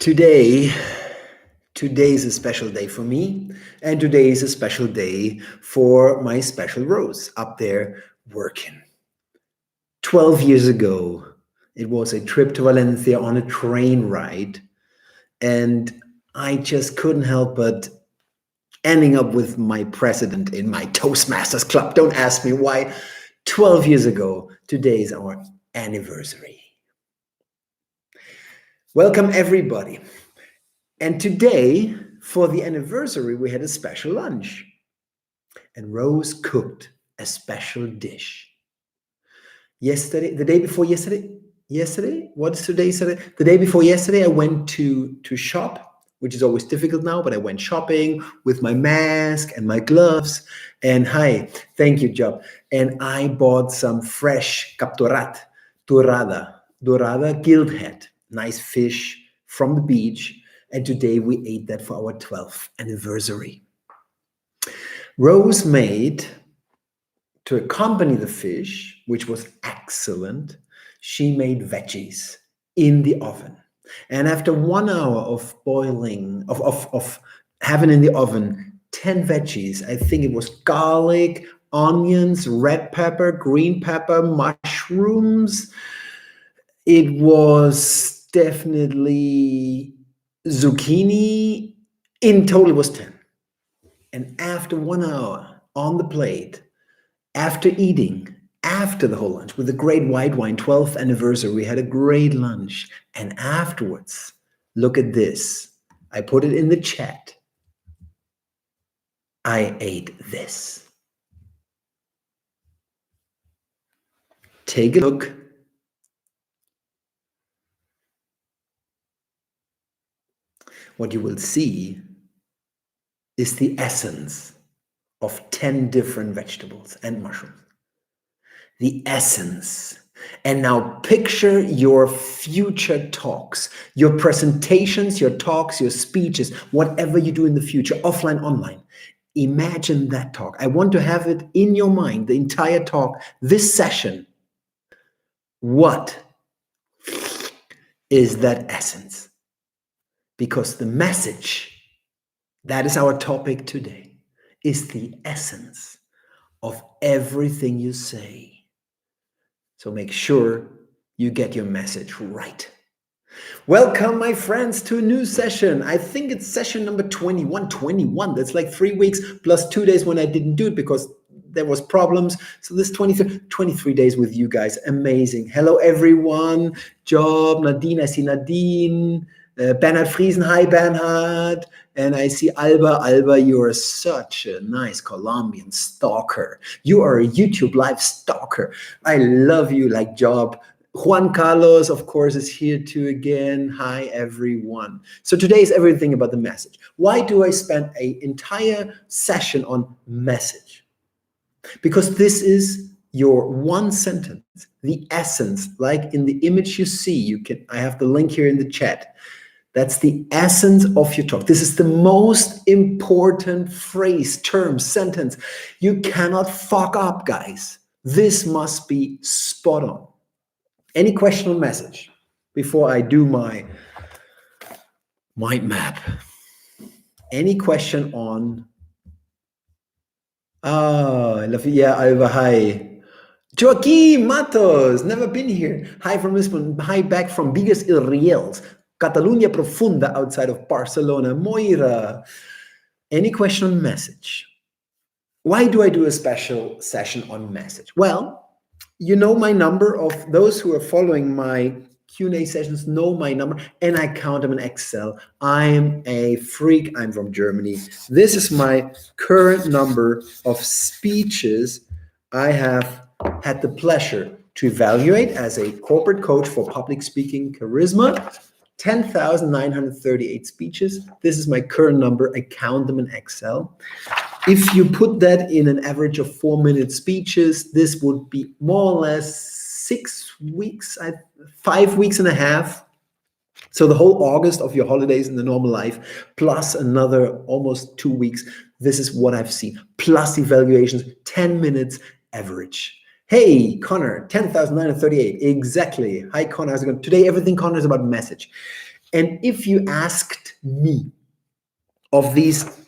Today, today is a special day for me, and today is a special day for my special Rose up there working. 12 years ago, it was a trip to Valencia on a train ride, and I just couldn't help but ending up with my president in my Toastmasters club. Don't ask me why. 12 years ago, today is our anniversary. Welcome, everybody. And today, for the anniversary, we had a special lunch. And Rose cooked a special dish. Yesterday, the day before yesterday, what is today? Saturday? The day before yesterday, I went to shop, which is always difficult now, but I went shopping with my mask and my gloves. And hi, thank you, Job. And I bought some fresh capturat, dorada gildhead, nice fish from the beach. And today we ate that for our 12th anniversary. Rose made, to accompany the fish, which was excellent, she made veggies in the oven. And after 1 hour of boiling, of having in the oven 10 veggies, I think it was garlic, onions, red pepper, green pepper, mushrooms. It was definitely zucchini. In total, it was 10. And after 1 hour on the plate, after eating, after the whole lunch, with a great white wine, 12th anniversary, we had a great lunch. And afterwards, look at this. I put it in the chat. I ate this. Take a look. What you will see is the essence of 10 different vegetables and mushrooms. The essence. And now picture your future talks, your presentations, your talks, your speeches, whatever you do in the future, offline, online. Imagine that talk. I want to have it in your mind, the entire talk, this session. What is that essence? Because the message, that is our topic today, is the essence of everything you say. So make sure you get your message right. Welcome, my friends, to a new session. I think it's session number 21. That's like 3 weeks plus 2 days when I didn't do it because there was problems. So this 23 days with you guys. Amazing. Hello, everyone. Job, Nadine. I see Nadine. Bernhard Friesen. Hi, Bernhard. And I see Alba. Alba, you are such a nice Colombian stalker. You are a YouTube live stalker. I love you like Job. Juan Carlos, of course, is here too again. Hi, everyone. So today is everything about the message. Why do I spend an entire session on message? Because this is your one sentence, the essence, like in the image you see. I have the link here in the chat. That's the essence of your talk. This is the most important phrase, term, sentence. You cannot fuck up, guys. This must be spot on. Any question or message before I do my mind map? Any question on? I love it. Yeah, Alba, hi. Joaquim Matos, never been here. Hi from Lisbon. Hi back from Bigues i Riells, Catalunya Profunda outside of Barcelona. Moira. Any question on message? Why do I do a special session on message? Well, you know my number. Of those who are following my Q&A sessions know my number, and I count them in Excel. I'm a freak. I'm from Germany. This is my current number of speeches I have had the pleasure to evaluate as a corporate coach for public speaking charisma. 10,938 speeches. This is my current number. I count them in Excel. If you put that in an average of 4-minute speeches, this would be more or less 6 weeks, 5 weeks and a half. So the whole August of your holidays in the normal life, plus another almost 2 weeks. This is what I've seen. Plus evaluations, 10 minutes average. Hey, Connor, 10,938. Exactly. Hi, Connor. How's it going? Today, everything, Connor, is about message. And if you asked me, of these,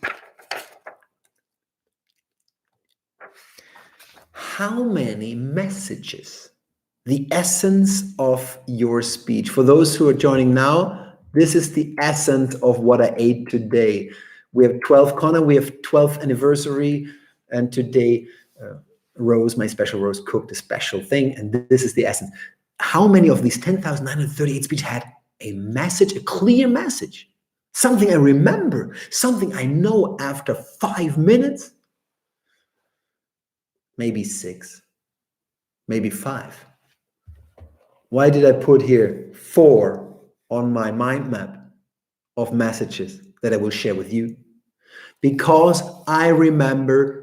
how many messages, the essence of your speech. For those who are joining now, this is the essence of what I ate today. We have 12 Connor, we have 12th anniversary, and today Rose, my special Rose, cooked a special thing, and this is the essence. How many of these 10,938 speech had a message, a clear message? Something I remember, something I know after 5 minutes? Maybe 6, maybe 5. Why did I put here 4 on my mind map of messages that I will share with you? Because I remember.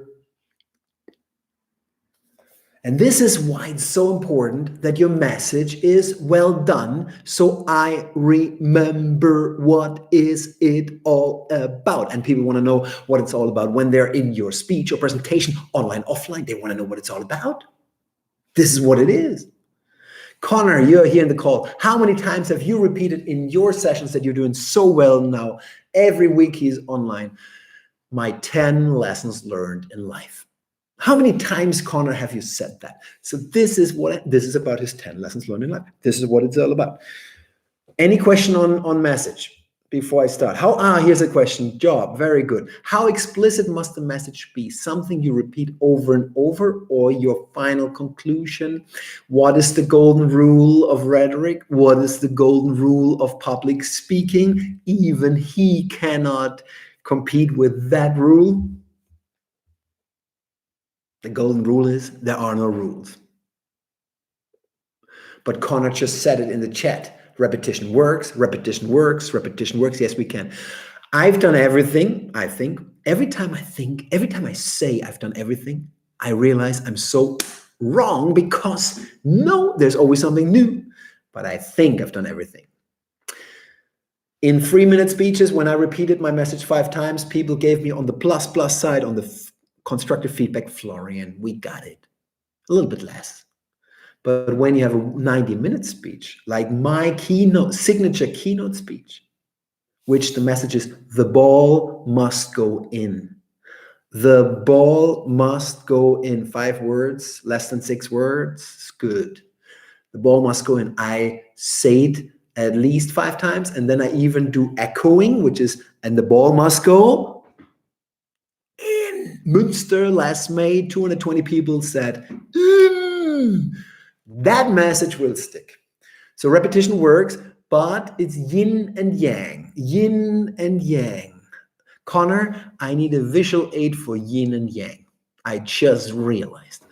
And this is why it's so important that your message is well done. So I remember what is it all about. And people want to know what it's all about when they're in your speech or presentation, online, offline. They want to know what it's all about. This is what it is. Connor, you're here in the call. How many times have you repeated in your sessions that you're doing so well now? Every week he's online. My 10 lessons learned in life. How many times, Connor, have you said that? So this is about his 10 lessons learned in life. This is what it's all about. Any question on message before I start? Here's a question. Job, very good. How explicit must the message be? Something you repeat over and over, or your final conclusion? What is the golden rule of rhetoric? What is the golden rule of public speaking? Even he cannot compete with that rule. The golden rule is there are no rules. But Connor just said it in the chat. Repetition works, repetition works, repetition works. Yes, we can. I've done everything, I think. Every time I say I've done everything, I realize I'm so wrong because no, there's always something new. But I think I've done everything. In 3-minute speeches, when I repeated my message 5 times, people gave me on the plus side, on the constructive feedback, Florian, we got it. A little bit less. But when you have a 90-minute speech, like my signature keynote speech, which the message is, the ball must go in. The ball must go in. 5 words, less than 6 words, it's good. The ball must go in. I say it at least 5 times, and then I even do echoing, which is, and the ball must go in. Münster last May, 220 people said, that message will stick. So repetition works, but it's yin and yang. Yin and yang. Connor, I need a visual aid for yin and yang. I just realized.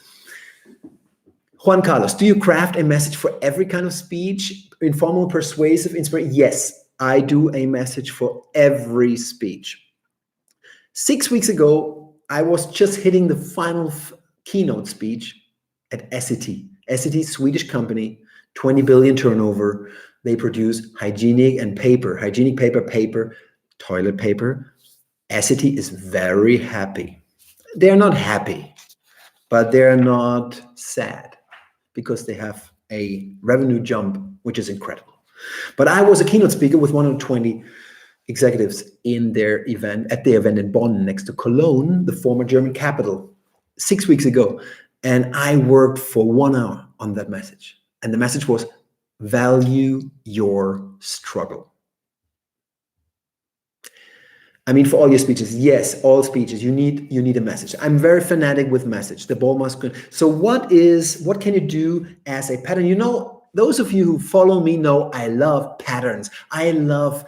Juan Carlos, do you craft a message for every kind of speech? Informal, persuasive, inspiring? Yes, I do a message for every speech. 6 weeks ago, I was just hitting the final keynote speech at Essity. Essity, Swedish company, 20 billion turnover. They produce hygienic paper, toilet paper. Essity is very happy. They're not happy, but they're not sad because they have a revenue jump, which is incredible. But I was a keynote speaker with 120 executives in their event, at the event in Bonn, next to Cologne, the former German capital, 6 weeks ago. And I worked for 1 hour on that message. And the message was, value your struggle. I mean, for all your speeches, yes, all speeches, you need a message. I'm very fanatic with message. The ball must go. So what can you do as a pattern? You know, those of you who follow me know I love patterns. I love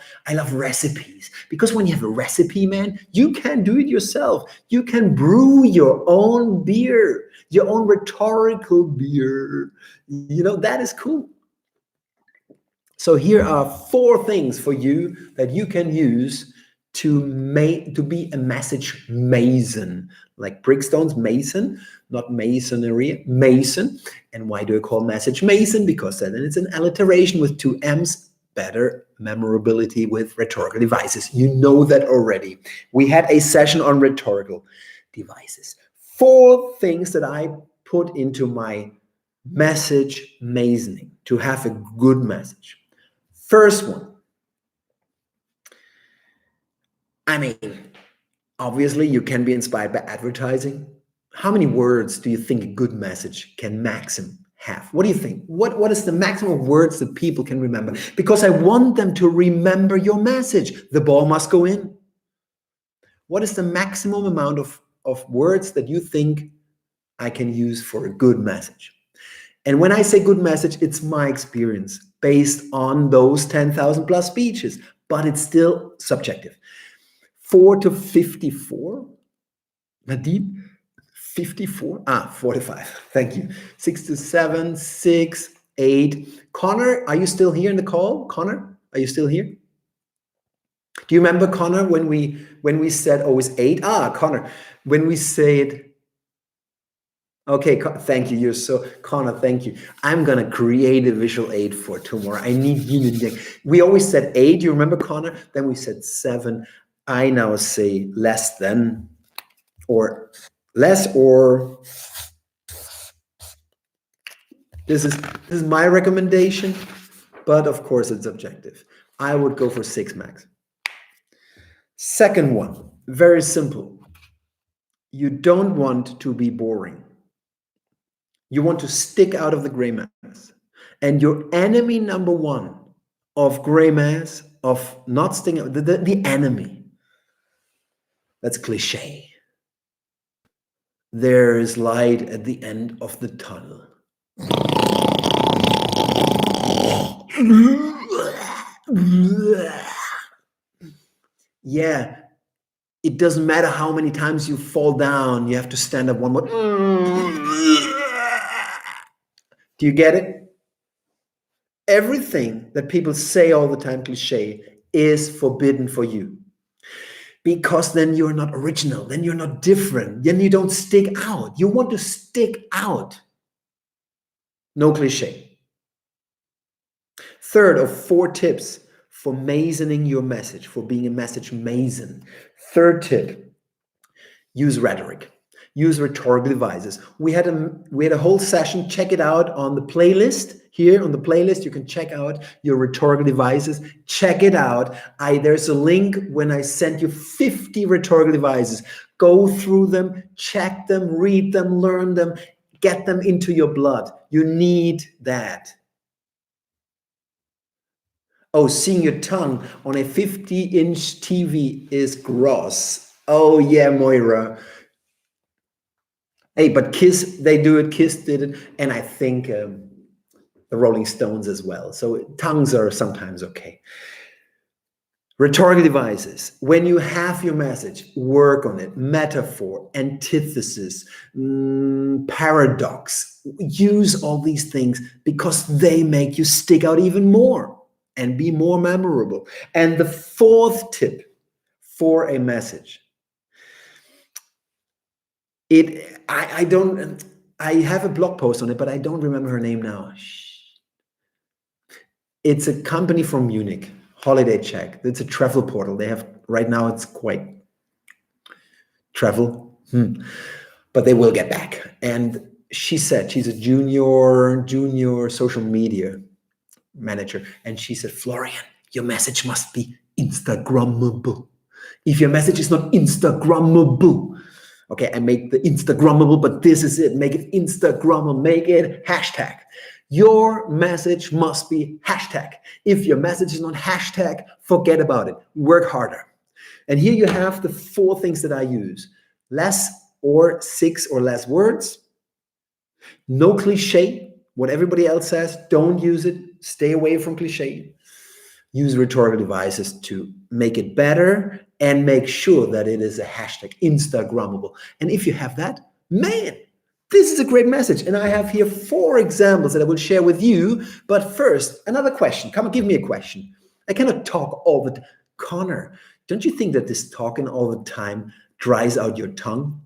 recipes, because when you have a recipe, man, you can do it yourself. You can brew your own beer, your own rhetorical beer. You know, that is cool. So here are 4 things for you that you can use to be a message mason, like Brickstone's mason, not masonry, mason. And why do I call message mason? Because then it's an alliteration with 2 M's, better memorability with rhetorical devices. You know that already. We had a session on rhetorical devices. 4 things that I put into my message masoning to have a good message. First one, I mean, obviously, you can be inspired by advertising. How many words do you think a good message can maximum have? What do you think? What is the maximum of words that people can remember? Because I want them to remember your message. The ball must go in. What is the maximum amount of words that you think I can use for a good message? And when I say good message, it's my experience based on those 10,000 plus speeches, but it's still subjective. 4 to 54. Nadine, 54. 45. Thank you. 6 to 7, 6, 8. Connor, are you still here in the call? Connor, are you still here? Do you remember, Connor, when we said, oh, it's 8? Connor, when we said, okay, thank you. You're so, Connor, thank you. I'm going to create a visual aid for tomorrow. I need you. We always said 8. You remember, Connor? Then we said 7. I now say less than, or less, or this is my recommendation, but of course it's objective. I would go for 6 max. Second one, very simple. You don't want to be boring. You want to stick out of the gray mass. And your enemy number one of gray mass, of not sticking out, the enemy, that's cliche. There is light at the end of the tunnel. Yeah, it doesn't matter how many times you fall down, you have to stand up one more. Do you get it? Everything that people say all the time, cliche, is forbidden for you. Because then you're not original, then you're not different, then you don't stick out. You want to stick out. No cliche. Third of 4 tips for masoning your message, for being a message mason. Third tip, use rhetoric. Use rhetorical devices. We had a whole session. Check it out on the playlist. Here on the playlist, you can check out your rhetorical devices. Check it out. There's a link when I sent you 50 rhetorical devices. Go through them, check them, read them, learn them, get them into your blood. You need that. Oh, seeing your tongue on a 50-inch TV is gross. Oh yeah, Moira. Hey, but Kiss, they do it. Kiss did it, and I think the Rolling Stones as well. So tongues are sometimes okay. Rhetorical devices. When you have your message, work on it. Metaphor, antithesis, paradox. Use all these things because they make you stick out even more and be more memorable. And the 4th tip for a message. I have a blog post on it, but I don't remember her name now. It's a company from Munich, Holiday Check. It's a travel portal. They have, right now it's quite travel, but they will get back. And she said, she's a junior social media manager. And she said, Florian, your message must be Instagrammable. If your message is not Instagrammable, okay, I make the Instagrammable, but this is it. Make it Instagrammable, make it hashtag. Your message must be hashtag. If your message is not hashtag, forget about it. Work harder. And here you have the 4 things that I use. Less or 6 or less words. No cliche. What everybody else says, don't use it. Stay away from cliche. Use rhetorical devices to make it better and make sure that it is a hashtag, Instagrammable. And if you have that, man, this is a great message. And I have here 4 examples that I will share with you. But first, another question. Come on, give me a question. I cannot talk all the time. Connor, don't you think that this talking all the time dries out your tongue?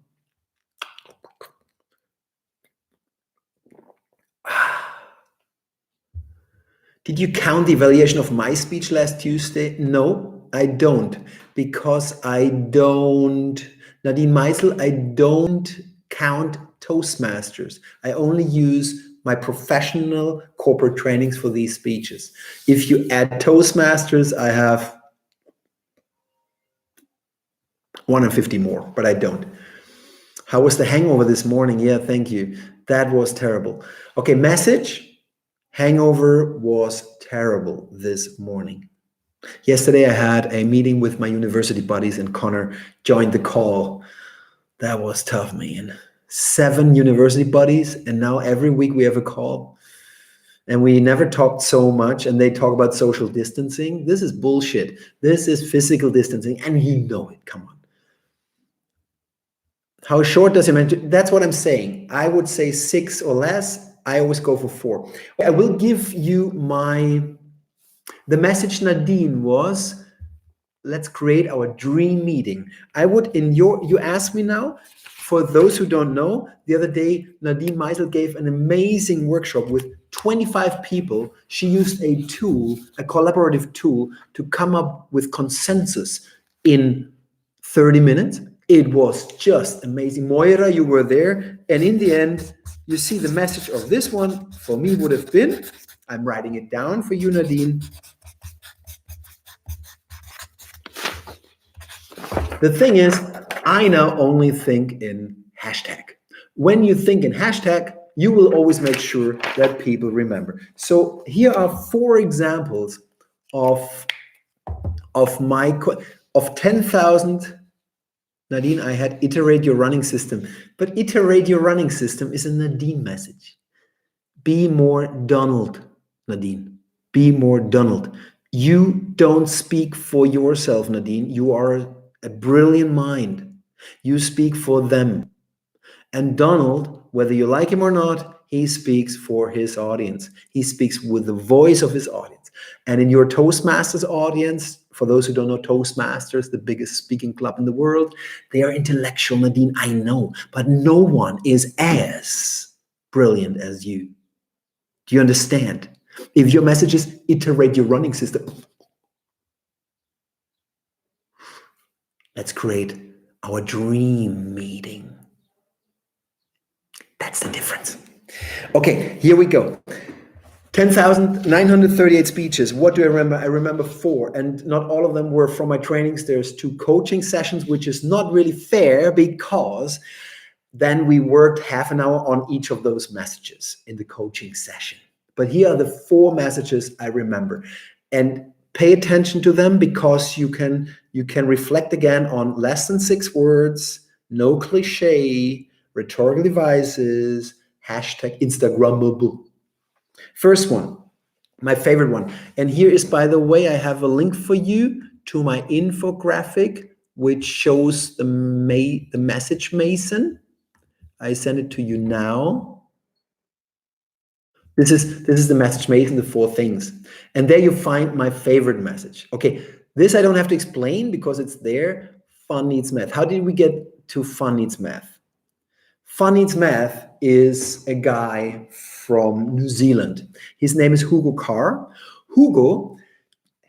Did you count the evaluation of my speech last Tuesday? No, I don't, because I don't, Nadine Mitel, I don't count Toastmasters. I only use my professional corporate trainings for these speeches. If you add Toastmasters, I have 150 more, but I don't. How was the hangover this morning? Yeah, thank you. That was terrible. Okay, message. Hangover was terrible this morning. Yesterday I had a meeting with my university buddies and Connor joined the call. That was tough, man. 7 university buddies, and now every week we have a call. And we never talked so much, and they talk about social distancing. This is bullshit. This is physical distancing, and you know it. Come on. How short does it mention? That's what I'm saying. I would say 6 or less. I always go for 4. I will give you the message, Nadine, was let's create our dream meeting. I would, you ask me now, for those who don't know, the other day, Nadine Mitel gave an amazing workshop with 25 people. She used a tool, a collaborative tool, to come up with consensus in 30 minutes. It was just amazing. Moira, you were there. And in the end, you see the message of this one for me would have been, I'm writing it down for you, Nadine. The thing is, I now only think in hashtag. When you think in hashtag, you will always make sure that people remember. So here are 4 examples of 10,000. Nadine, I had iterate your running system, but iterate your running system is a Nadine message. Be more Donald, Nadine. Be more Donald. You don't speak for yourself, Nadine. You are a brilliant mind. You speak for them. And Donald, whether you like him or not, he speaks for his audience. He speaks with the voice of his audience. And in your Toastmasters audience, for those who don't know Toastmasters, the biggest speaking club in the world, they are intellectual, Nadine, I know, but no one is as brilliant as you. Do you understand? If your message is iterate your running system, let's create our dream meeting. That's the difference. Okay, here we go. 10,938 speeches. What do I remember? I remember 4, and not all of them were from my trainings. There's 2 coaching sessions, which is not really fair because then we worked half an hour on each of those messages in the coaching session. But here are the 4 messages I remember. And pay attention to them because you can reflect again on less than 6 words, no cliche, rhetorical devices, hashtag Instagrammable. First one, my favorite one. And here is, by the way, I have a link for you to my infographic, which shows the message mason. I send it to you now. This is the message mason, the 4 things. And there you find my favorite message. Okay, this I don't have to explain because it's there. Fun needs math. How did we get to fun needs math? Fun Needs Math is a guy from New Zealand. His name is Hugo Carr. Hugo,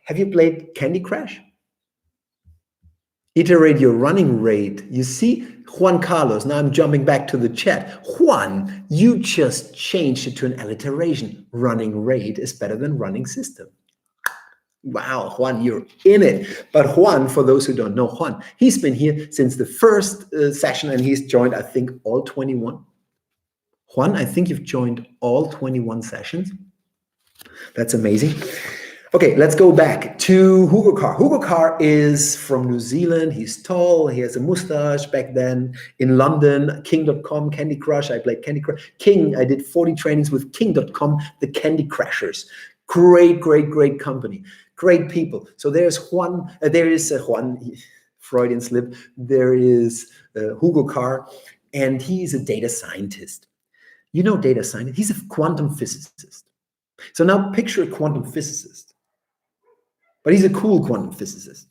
have you played Candy Crush? Iterate your running rate. You see, Juan Carlos, now I'm jumping back to the chat. Juan, you just changed it to an alliteration. Running rate is better than running system. Wow, Juan, you're in it. But Juan, for those who don't know Juan, he's been here since the first session and he's joined, I think, all 21. Juan, I think you've joined all 21 sessions. That's amazing. Okay, let's go back to Hugo Carr. Hugo Carr is from New Zealand. He's tall. He has a mustache. Back then in London, King.com, Candy Crush. I played Candy Crush. King, I did 40 trainings with King.com, the Candy Crushers. Great, great, great company. Great people. So there's Juan, Freudian slip. There is Hugo Carr, and he's a data scientist. You know data scientist. He's a quantum physicist. So now picture a quantum physicist. But he's a cool quantum physicist.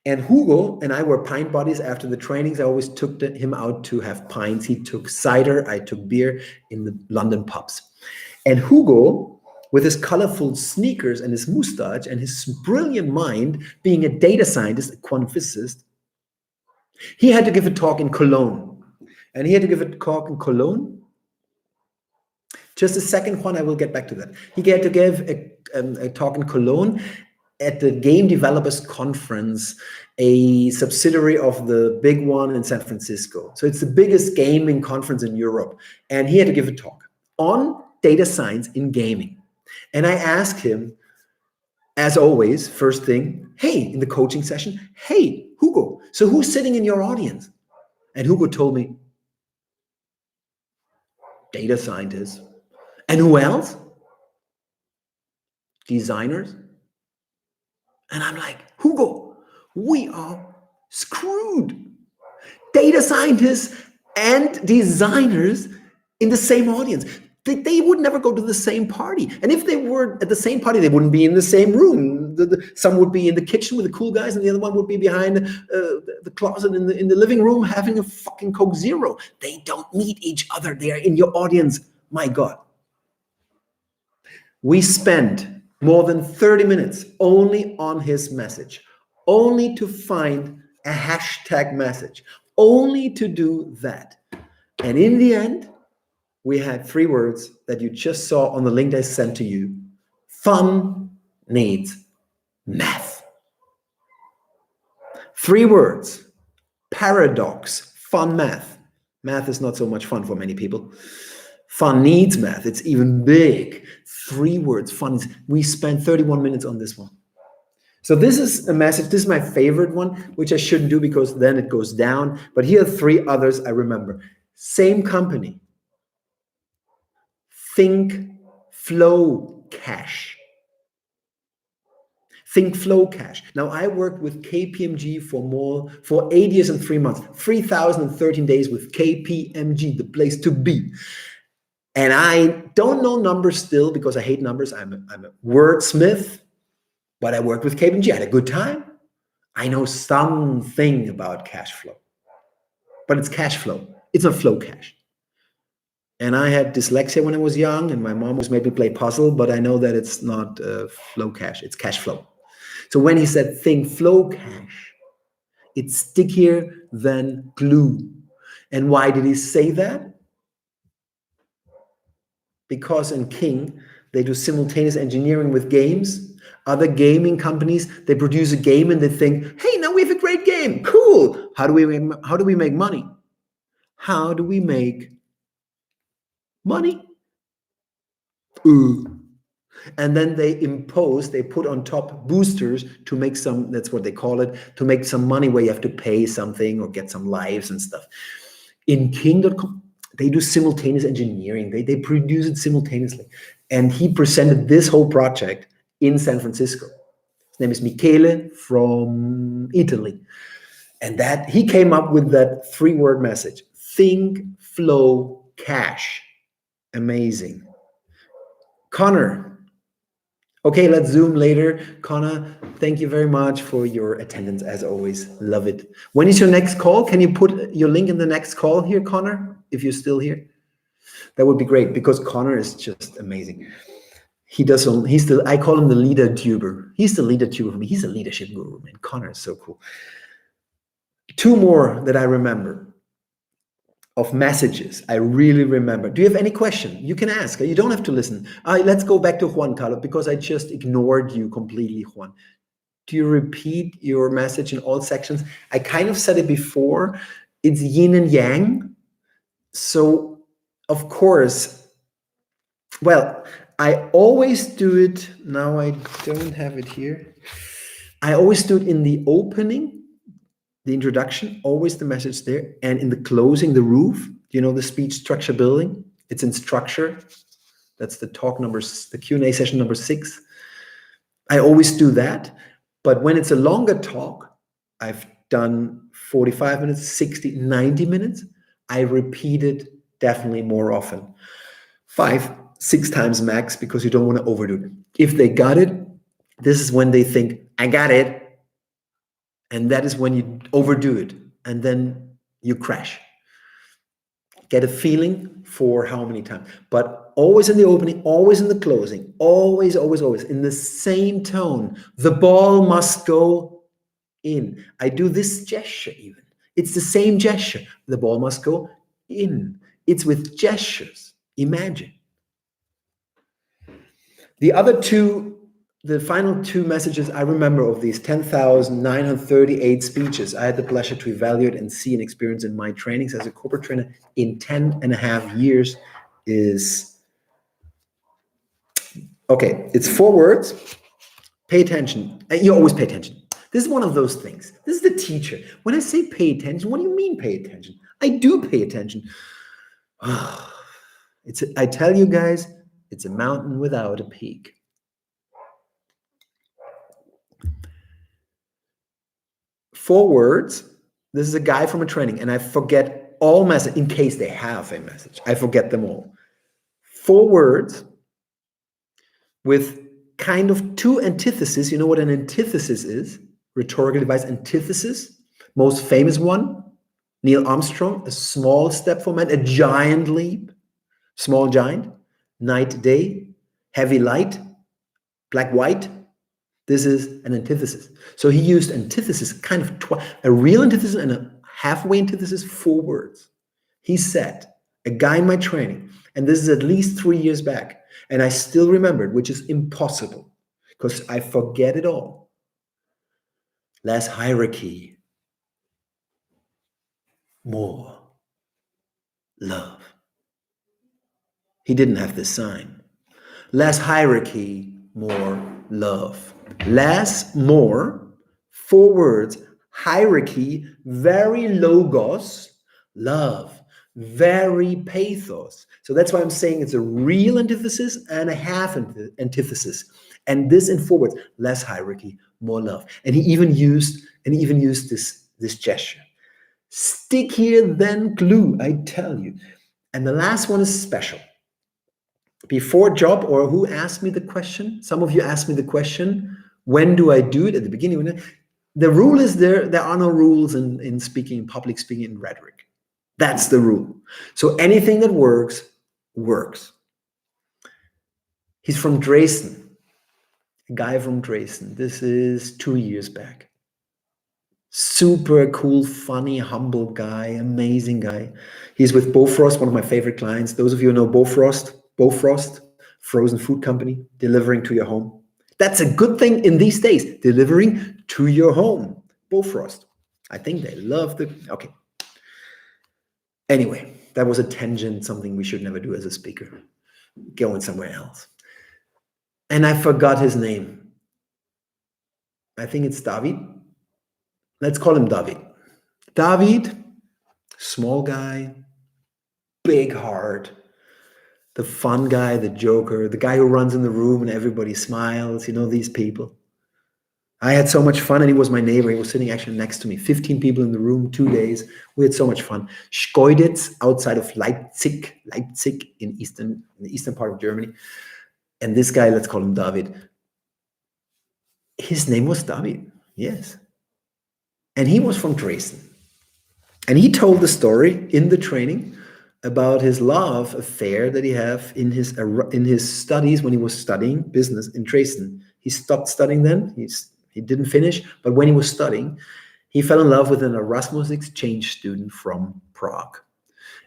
And Hugo and I were pint buddies after the trainings. I always took him out to have pints. He took cider, I took beer in the London pubs. And Hugo, with his colorful sneakers and his mustache and his brilliant mind, being a data scientist, a quantum physicist, he had to give a talk in Cologne. And he had to give a talk in Cologne. Just a second, Juan, I will get back to that. He had to give a talk in Cologne. at the Game Developers Conference, a subsidiary of the big one in San Francisco. So it's the biggest gaming conference in Europe. And he had to give a talk on data science in gaming. And I asked him, as always, first thing, hey, in the coaching session, hey, Hugo, so who's sitting in your audience? And Hugo told me, data scientists. And who else? Designers. And I'm like, Hugo, we are screwed. Data scientists and designers in the same audience. They would never go to the same party. And if they were at the same party, they wouldn't be in the same room. Some would be in the kitchen with the cool guys, and the other one would be behind the closet in the living room having a fucking Coke Zero. They don't meet each other. They are in your audience. My God. We spent more than 30 minutes only on his message, only to find a hashtag message, only to do that. And in the end, we had 3 words that you just saw on the link I sent to you. Fun needs math. 3 words. Paradox, fun math. Math is not so much fun for many people. Fun needs math. It's even big. 3 words, fun. We spent 31 minutes on this one. So this is a message. This is my favorite one, which I shouldn't do because then it goes down. But here are 3 others I remember. Same company. Think Flow Cash. Think Flow Cash. Now, I worked with KPMG for 8 years and 3 months, 3,013 days with KPMG, the place to be. And I don't know numbers still because I hate numbers. I'm a wordsmith, but I worked with KPMG. I had a good time. I know something about cash flow, but it's cash flow. It's not flow cash. And I had dyslexia when I was young, and my mom was made me play puzzle, but I know that it's not flow cash, it's cash flow. So when he said think flow cash, it's stickier than glue. And why did he say that? Because in King, they do simultaneous engineering with games. Other gaming companies, they produce a game and they think, hey, now we have a great game, cool. How do we make money? How do we make money? And then they put on top boosters to make some, that's what they call it, to make some money where you have to pay something or get some lives and stuff. In King.com, they do simultaneous engineering. They produce it simultaneously. And he presented this whole project in San Francisco. His name is Michele from Italy. And that he came up with that 3-word message. Think, flow, cash. Amazing. Connor. Okay, let's Zoom later. Connor, thank you very much for your attendance as always. Love it. When is your next call? Can you put your link in the next call here, Connor, if you're still here? That would be great because Connor is just amazing. I call him the leader tuber. He's the leader tuber for me. He's a leadership guru, man. Connor is so cool. 2 more that I remember of messages I really remember. Do you have any question? You can ask. You don't have to listen. Let's go back to Juan Carlos because I just ignored you completely, Juan. Do you repeat your message in all sections? I kind of said it before. It's yin and yang. So, of course, well, I always do it. Now I don't have it here. I always do it in the opening. The introduction, always the message there. And in the closing, the roof, the speech structure building, it's in structure. That's the the Q&A session number 6. I always do that. But when it's a longer talk, I've done 45 minutes, 60, 90 minutes. I repeat it definitely more often. 5, 6 times max because you don't want to overdo it. If they got it, this is when they think, I got it. And that is when you overdo it and then you crash. Get a feeling for how many times. But always in the opening, always in the closing, always, always, always in the same tone. The ball must go in. I do this gesture even. It's the same gesture. The ball must go in. It's with gestures. Imagine. The other 2 the final two messages I remember of these 10,938 speeches I had the pleasure to evaluate and see and experience in my trainings as a corporate trainer in 10 and a half years is, okay, it's 4 words. Pay attention. You always pay attention. This is one of those things. This is the teacher. When I say pay attention, what do you mean pay attention? I do pay attention. I tell you guys, it's a mountain without a peak. 4 words. This is a guy from a training, and I forget all message in case they have a message. I forget them all. 4 words with kind of 2 antitheses. You know what an antithesis is? Rhetorical device, antithesis. Most famous one, Neil Armstrong, a small step for man, a giant leap, small giant, night, day, heavy light, black, white. This is an antithesis. So he used antithesis, kind of a real antithesis and a halfway antithesis, 4 words. He said, a guy in my training, and this is at least 3 years back, and I still remember it, which is impossible because I forget it all. Less hierarchy, more love. He didn't have this sign. Less hierarchy, more love. Less, more, 4 words, hierarchy, very logos, love, very pathos. So that's why I'm saying it's a real antithesis and a half antithesis. And this in 4 words, less hierarchy, more love. And he even used this gesture. Stickier than glue, I tell you. And the last one is special. Before job, or who asked me the question? Some of you asked me the question, when do I do it? At the beginning. The rule is there are no rules in speaking, public speaking, and rhetoric. That's the rule. So anything that works, works. He's from Dresden, a guy from Dresden. This is 2 years back. Super cool, funny, humble guy, amazing guy. He's with Bofrost, one of my favorite clients. Those of you who know Bofrost, frozen food company, delivering to your home. That's a good thing in these days, delivering to your home. Bofrost. I think they love okay. Anyway, that was a tangent, something we should never do as a speaker. Going somewhere else. And I forgot his name. I think it's David. Let's call him David. David, small guy, big heart, the fun guy, the joker, the guy who runs in the room and everybody smiles. You know these people. I had so much fun, and he was my neighbor. He was sitting actually next to me. 15 people in the room, 2 days. We had so much fun. Schkeuditz, outside of Leipzig in the eastern part of Germany. And this guy, let's call him David. His name was David, yes. And he was from Dresden. And he told the story in the training about his love affair that he had in his studies when he was studying business in Dresden. He stopped studying then. He didn't finish. But when he was studying, he fell in love with an Erasmus exchange student from Prague.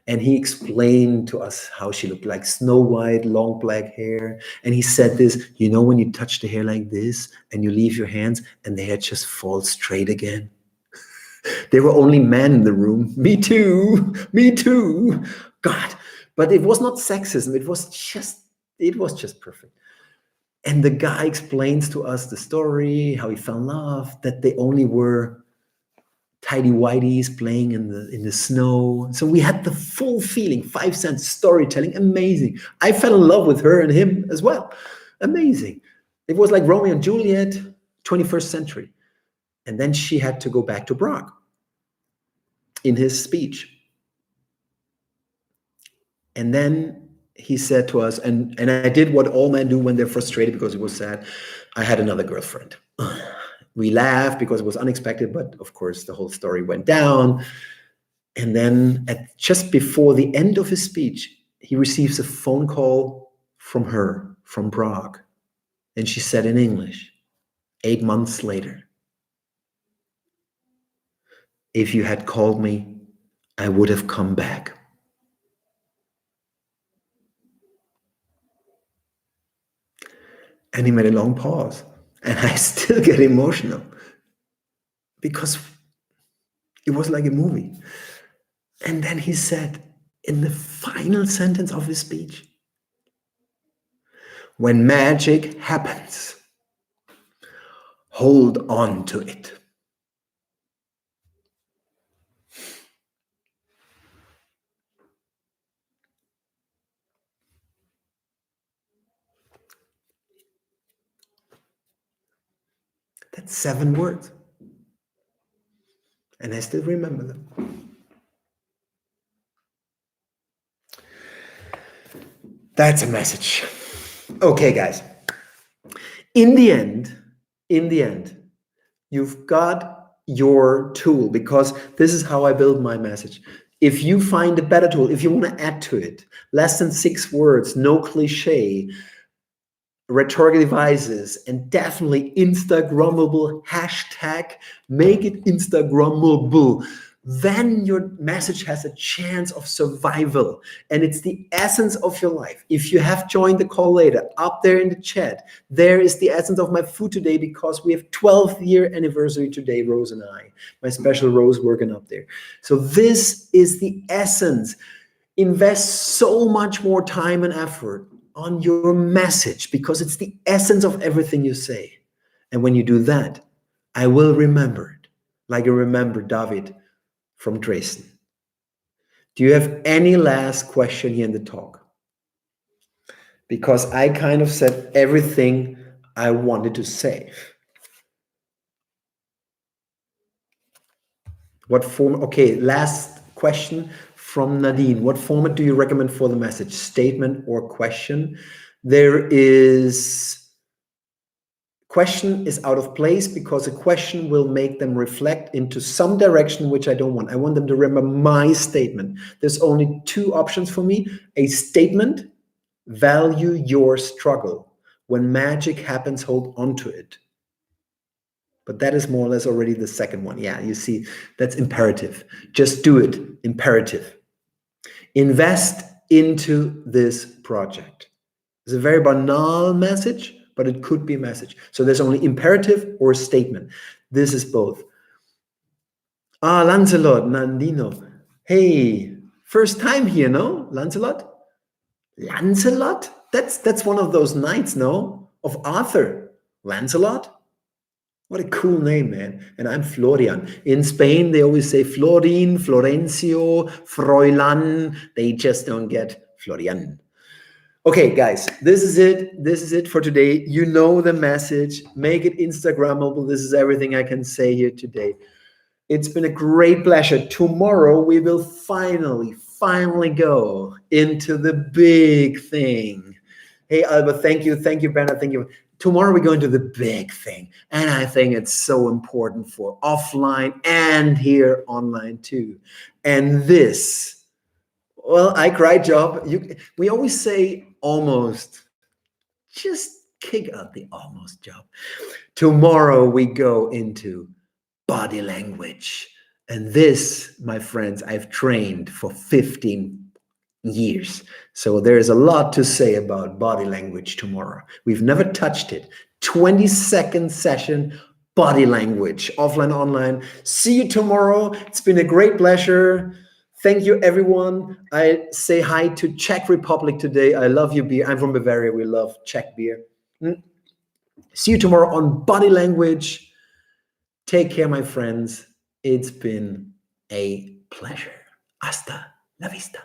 And he explained to us how she looked like Snow White, long black hair. And he said this, you know, when you touch the hair like this and you leave your hands and the hair just falls straight again. There were only men in the room. Me too. God. But it was not sexism. It was just perfect. And the guy explains to us the story, how he fell in love, that they only were tidy whities playing in the snow. So we had the full feeling, 5 cents storytelling, amazing. I fell in love with her and him as well. Amazing. It was like Romeo and Juliet, 21st century. And then she had to go back to Prague in his speech. And then he said to us, and I did what all men do when they're frustrated because it was sad. I had another girlfriend. We laughed because it was unexpected, but of course the whole story went down. And then just before the end of his speech, he receives a phone call from her, from Prague. And she said in English, 8 months later, if you had called me, I would have come back. And he made a long pause. And I still get emotional because it was like a movie. And then he said in the final sentence of his speech, when magic happens, hold on to it. That's 7 words. And I still remember them. That's a message. Okay, guys. In the end, you've got your tool, because this is how I build my message. If you find a better tool, if you want to add to it, less than 6 words, no cliche, rhetorical devices, and definitely Instagrammable hashtag, make it Instagrammable, then your message has a chance of survival. And it's the essence of your life. If you have joined the call later, up there in the chat, there is the essence of my food today, because we have 12th year anniversary today, Rose and I, my special Rose working up there. So this is the essence. Invest so much more time and effort on your message, because it's the essence of everything you say. And when you do that, I will remember it, like I remember David from Dresden. Do you have any last question here in the talk? Because I kind of said everything I wanted to say. What form? Okay, last question from Nadine. What format do you recommend for the message? Statement or question? Question is out of place, because a question will make them reflect into some direction which I don't want. I want them to remember my statement. There's only 2 options for me. A statement, value your struggle. When magic happens, hold on to it. But that is more or less already the second one. Yeah, you see, that's imperative. Just do it. Imperative. Invest into this project. It's a very banal message, but it could be a message. So there's only imperative or statement. This is both. Lancelot, Nandino. Hey, first time here, no? Lancelot? Lancelot? That's one of those knights, no? Of Arthur. Lancelot? What a cool name, man. And I'm Florian. In Spain, they always say Florin, Florencio, Froilan. They just don't get Florian. Okay, guys, this is it. This is it for today. You know the message. Make it Instagrammable. This is everything I can say here today. It's been a great pleasure. Tomorrow, we will finally go into the big thing. Hey, Albert, thank you. Thank you, Bernard. Thank you. Tomorrow, we go into the big thing. And I think it's so important for offline and here online too. And this, well, I cried job. We always say almost. Just kick out the almost job. Tomorrow, we go into body language. And this, my friends, I've trained for 15 years. So there is a lot to say about body language tomorrow. We've never touched it. 20-second session, body language, offline, online. See you tomorrow. It's been a great pleasure. Thank you, everyone. I say hi to Czech Republic today. I love your beer. I'm from Bavaria. We love Czech beer. See you tomorrow on body language. Take care, my friends. It's been a pleasure. Hasta la vista.